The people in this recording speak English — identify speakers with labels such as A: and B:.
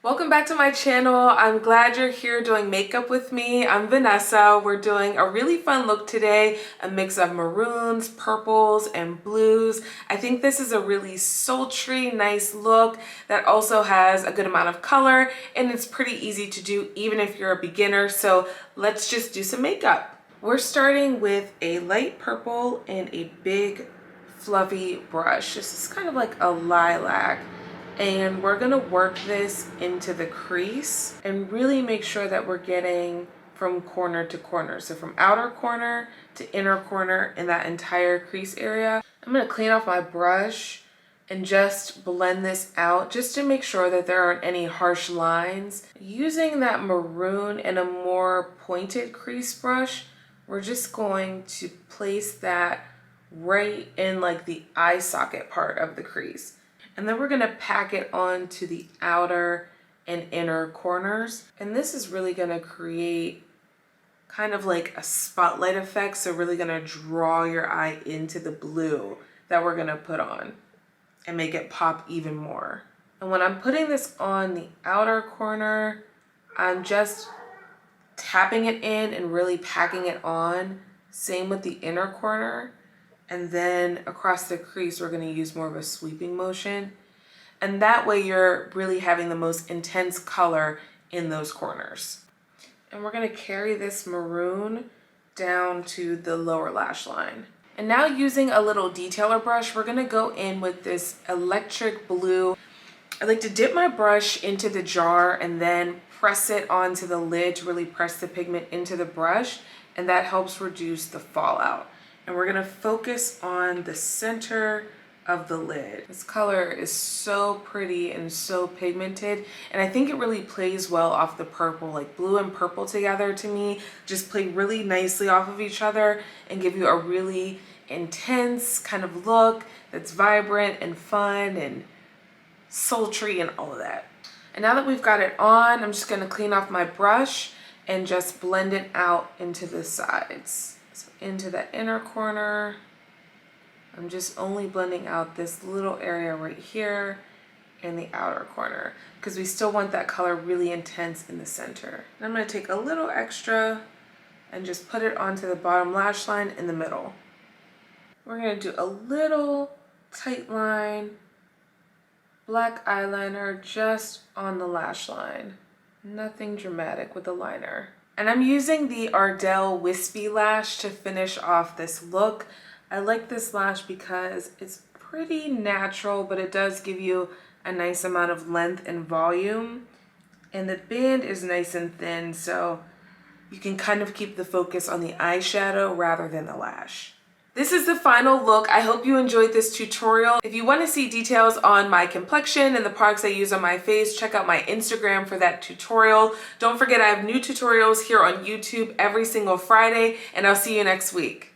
A: Welcome back to my channel. I'm glad you're here doing makeup with me. I'm Vanessa. We're doing a really fun look today, a mix of maroons, purples, and blues. I think this is a really sultry, nice look that also has a good amount of color, and it's pretty easy to do even if you're a beginner. So let's just do some makeup. We're starting with a light purple and a big fluffy brush. This is kind of like a lilac. And we're gonna work this into the crease and really make sure that we're getting from corner to corner. So from outer corner to inner corner in that entire crease area. I'm gonna clean off my brush and just blend this out just to make sure that there aren't any harsh lines. Using that maroon and a more pointed crease brush, we're just going to place that right in like the eye socket part of the crease. And then we're gonna pack it onto the outer and inner corners. And this is really gonna create kind of like a spotlight effect. So really gonna draw your eye into the blue that we're gonna put on and make it pop even more. And when I'm putting this on the outer corner, I'm just tapping it in and really packing it on. Same with the inner corner. And then across the crease, we're gonna use more of a sweeping motion. And that way you're really having the most intense color in those corners. And we're gonna carry this maroon down to the lower lash line. And now using a little detailer brush, we're gonna go in with this electric blue. I like to dip my brush into the jar and then press it onto the lid to really press the pigment into the brush. And that helps reduce the fallout. And we're gonna focus on the center of the lid. This color is so pretty and so pigmented, and I think it really plays well off the purple. Like blue and purple together to me just play really nicely off of each other and give you a really intense kind of look that's vibrant and fun and sultry and all of that. And now that we've got it on, I'm just gonna clean off my brush and just blend it out into the sides. So into the inner corner, I'm just only blending out this little area right here in the outer corner because we still want that color really intense in the center. And I'm gonna take a little extra and just put it onto the bottom lash line in the middle. We're gonna do a little tight line, black eyeliner just on the lash line. Nothing dramatic with the liner. And I'm using the Ardell Wispy Lash to finish off this look. I like this lash because it's pretty natural, but it does give you a nice amount of length and volume. And the band is nice and thin, so you can kind of keep the focus on the eyeshadow rather than the lash. This is the final look. I hope you enjoyed this tutorial. If you want to see details on my complexion and the products I use on my face, check out my Instagram for that tutorial. Don't forget I have new tutorials here on YouTube every single Friday, and I'll see you next week.